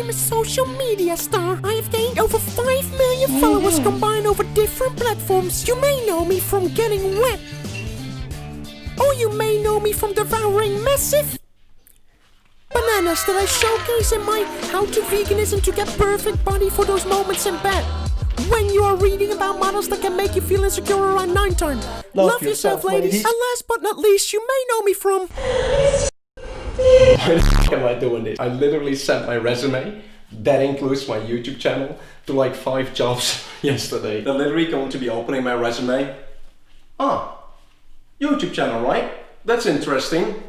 I'm a social media star. I have gained over 5 million followers combined over different platforms. You may know me from getting wet. Or you may know me from devouring massive bananas that I showcase in my How to Veganism to Get Perfect Body for those moments in bed. When you are reading about models that can make you feel insecure around 9 time. Love yourself, ladies. And last but not least, you may know me from... Why the f*** am I doing this? I literally sent my resume, that includes my YouTube channel, to like 5 jobs yesterday. They're literally going to be opening my resume. Ah, YouTube channel, right? That's interesting.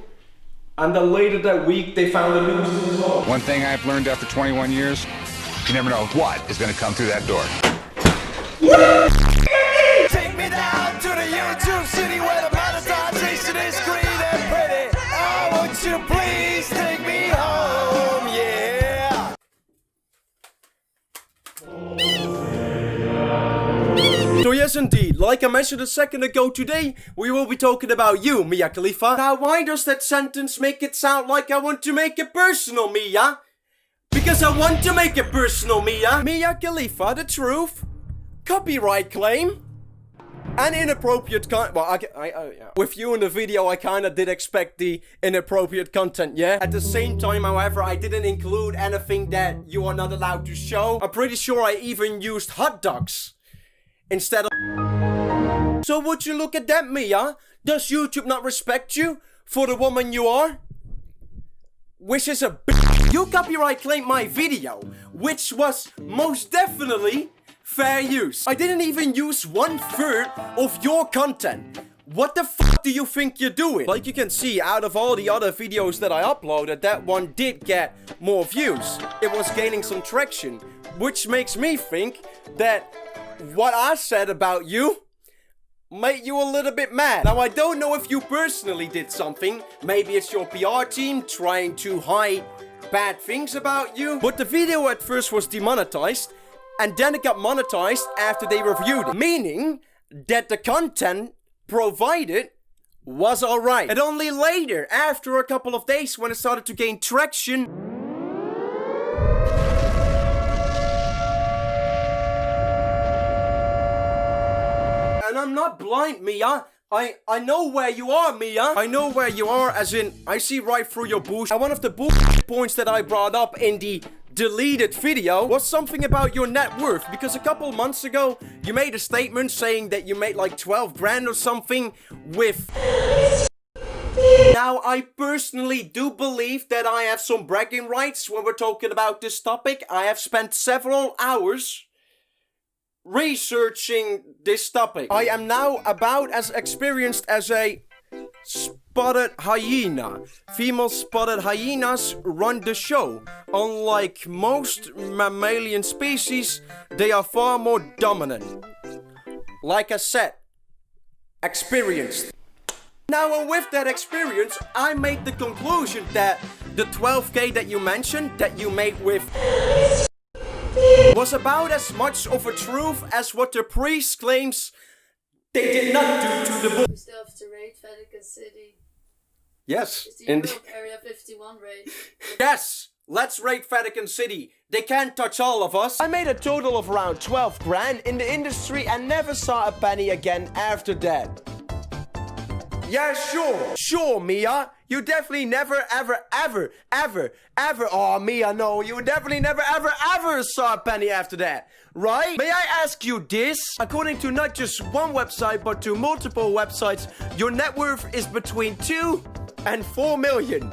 And then later that week, they found a new one. One thing I've learned after 21 years, you never know what is going to come through that door. Take me down to the YouTube city where the monetization is green and pretty. I want you to please take me home, yeah. So yes indeed, like I mentioned a second ago, today we will be talking about you, Mia Khalifa. Now why does that sentence make it sound like I want to make it personal, Mia? Because I want to make it personal, Mia. Mia Khalifa, the truth, copyright claim, and inappropriate content. Well, yeah. With you in the video, I kinda did expect the inappropriate content, yeah? At the same time, however, I didn't include anything that you are not allowed to show. I'm pretty sure I even used hot dogs instead of... So would you look at that, Mia? Does YouTube not respect you for the woman you are? Which is a bitch. You copyright claimed my video, which was most definitely fair use. I didn't even use 1/3 of your content. What the fuck do you think you're doing? Like you can see, out of all the other videos that I uploaded, that one did get more views. It was gaining some traction, which makes me think that what I said about you made you a little bit mad. Now, I don't know if you personally did something. Maybe it's your PR team trying to hide bad things about you. But the video at first was demonetized, and then it got monetized after they reviewed it. Meaning that the content provided was alright. And only later, after a couple of days, when it started to gain traction, and I'm not blind, Mia. I know where you are, Mia. I know where you are, as in, I see right through your bullshit. And one of the bullshit points that I brought up in the deleted video was something about your net worth. Because a couple months ago, you made a statement saying that you made like 12 grand or something with... Now, I personally do believe that I have some bragging rights when we're talking about this topic. I have spent several hours researching this topic. I am now about as experienced as a spotted hyena. Female spotted hyenas run the show. Unlike most mammalian species, they are far more dominant. Like I said, experienced. Now, and with that experience, I made the conclusion that the 12K that you mentioned, that you made with, was about as much of a truth as what the priest claims they did not do to the book. We still have to raid Vatican City. Yes. It's the Europe Area 51 raid. Yes! Let's raid Vatican City. They can't touch all of us. I made a total of around 12 grand in the industry and never saw a penny again after that. Yeah, sure. Sure, Mia. You definitely never, ever, oh, Mia, no. You definitely never, ever saw a penny after that. Right? May I ask you this? According to not just one website, but to multiple websites, your net worth is between 2 and 4 million.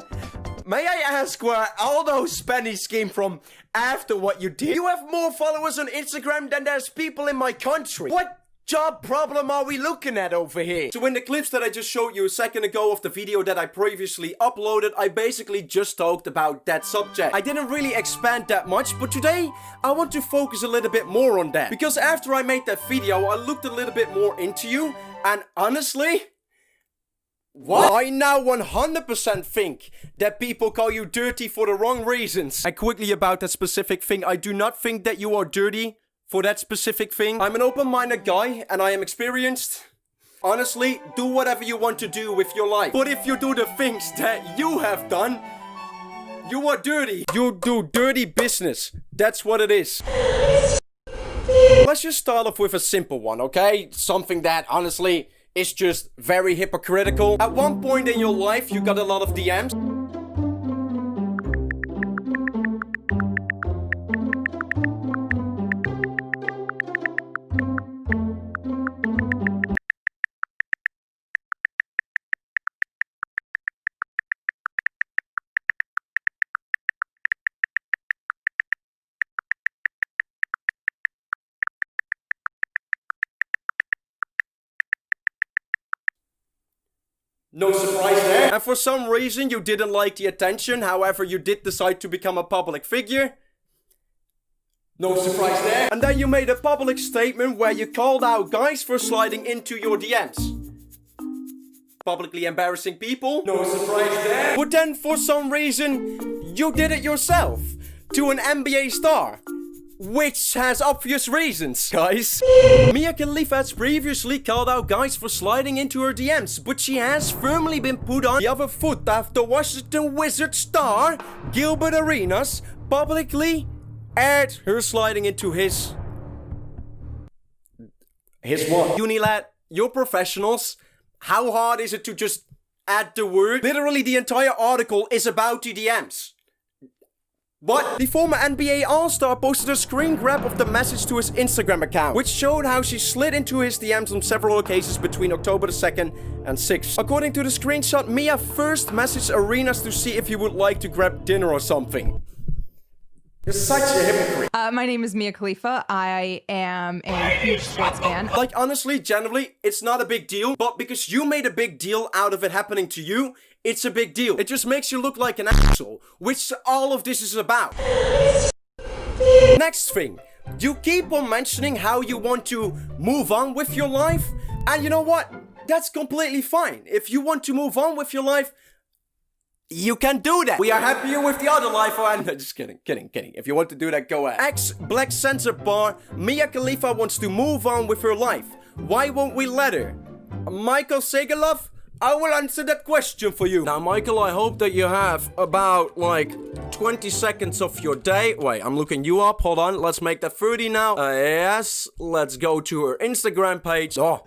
May I ask where all those pennies came from after what you did? You have more followers on Instagram than there's people in my country. What job problem are we looking at over here? So in the clips that I just showed you a second ago of the video that I previously uploaded, I basically just talked about that subject. I didn't really expand that much, but today I want to focus a little bit more on that. Because after I made that video, I looked a little bit more into you, and honestly, what? I now 100% think that people call you dirty for the wrong reasons. And quickly about that specific thing, I do not think that you are dirty for that specific thing. I'm an open-minded guy and I am experienced. Honestly, do whatever you want to do with your life. But if you do the things that you have done, You are dirty. You do dirty business. That's what it is. Let's just start off with a simple one, okay? Something that, honestly, is just very hypocritical. At one point in your life, you got a lot of DMs. No surprise there. And for some reason you didn't like the attention, however you did decide to become a public figure. No surprise there. And then you made a public statement where you called out guys for sliding into your DMs. Publicly embarrassing people. No surprise there. But then for some reason you did it yourself to an NBA star. Which has obvious reasons, guys. Mia Khalifa has previously called out guys for sliding into her DMs, but she has firmly been put on the other foot after Washington Wizards star Gilbert Arenas publicly aired her sliding into his what? Unilad, you're professionals. How hard is it to just add the word? Literally the entire article is about the DMs. What? The former NBA All-Star posted a screen grab of the message to his Instagram account, which showed how she slid into his DMs on several occasions between October the 2nd and 6th. According to the screenshot, Mia first messaged Arenas to see if he would like to grab dinner or something. You're such a hypocrite. My name is Mia Khalifa. I am a huge sports fan. Like, honestly, generally, it's not a big deal, but because you made a big deal out of it happening to you, it's a big deal. It just makes you look like an asshole, which all of this is about. Next thing, you keep on mentioning how you want to move on with your life, and you know what? That's completely fine. If you want to move on with your life, you can do that. We are happier with the other life. No, just kidding. If you want to do that, go ahead. Ex-Black Censor bar, Mia Khalifa wants to move on with her life. Why won't we let her? Michael Segalov, I will answer that question for you. Now, Michael, I hope that you have about, like, 20 seconds of your day. Wait, I'm looking you up. Hold on. Let's make that 30 now. Yes. Let's go to her Instagram page. Yeah.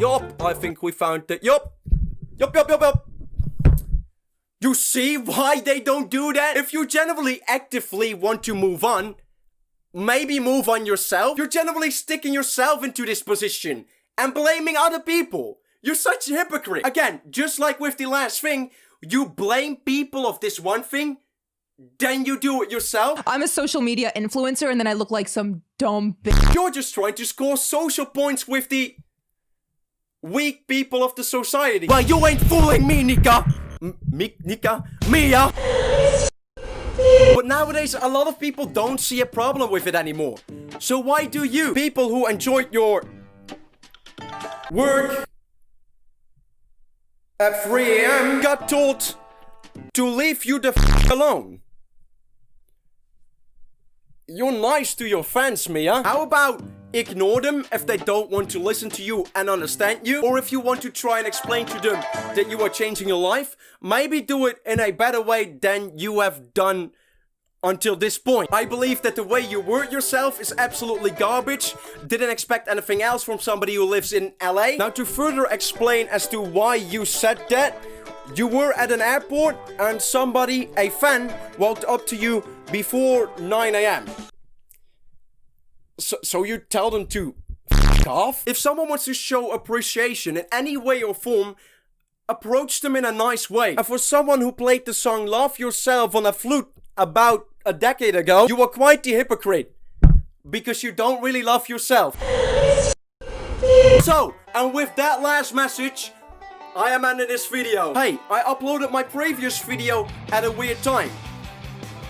Yup. I think we found it. Yup. You see why they don't do that? If you genuinely actively want to move on, maybe move on yourself. You're genuinely sticking yourself into this position and blaming other people. You're such a hypocrite. Again, just like with the last thing, you blame people of this one thing, then you do it yourself. I'm a social media influencer and then I look like some dumb bitch. You're just trying to score social points with the weak people of the society. Well, you ain't fooling me, Mia. But nowadays, a lot of people don't see a problem with it anymore. So why do you, people who enjoyed your work at 3 AM, got told to leave you the f*** alone? You're nice to your fans, Mia. How about ignore them if they don't want to listen to you and understand you? Or if you want to try and explain to them that you are changing your life, maybe do it in a better way than you have done until this point. I believe that the way you word yourself is absolutely garbage. Didn't expect anything else from somebody who lives in LA. Now, to further explain as to why you said that, you were at an airport and somebody, a fan, walked up to you before 9 AM. So you tell them to f*** off? If someone wants to show appreciation in any way or form, approach them in a nice way. And for someone who played the song Love Yourself on a flute about a decade ago, you are quite the hypocrite. Because you don't really love yourself. So, and with that last message, I am ending this video. Hey, I uploaded my previous video at a weird time.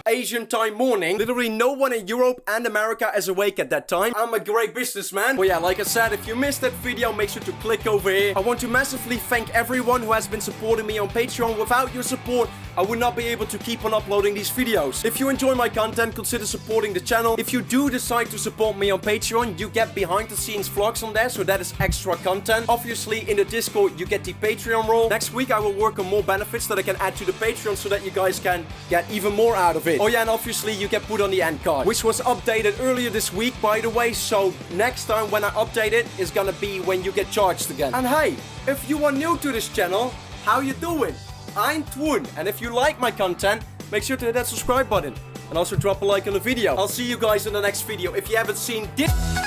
Asian time morning. Literally no one in Europe and America is awake at that time. I'm a great businessman. But yeah, like I said, if you missed that video, make sure to click over here. I want to massively thank everyone who has been supporting me on Patreon. Without your support, I would not be able to keep on uploading these videos. If you enjoy my content, consider supporting the channel. If you do decide to support me on Patreon, you get behind the scenes vlogs on there, so that is extra content. Obviously, in the Discord, you get the Patreon role. Next week, I will work on more benefits that I can add to the Patreon so that you guys can get even more out of it. Oh yeah, and obviously, you get put on the end card, which was updated earlier this week, by the way, so next time when I update it, is gonna be when you get charged again. And hey, if you are new to this channel, how you doing? I'm Twoon, and if you like my content, make sure to hit that subscribe button. And also drop a like on the video. I'll see you guys in the next video. If you haven't seen this...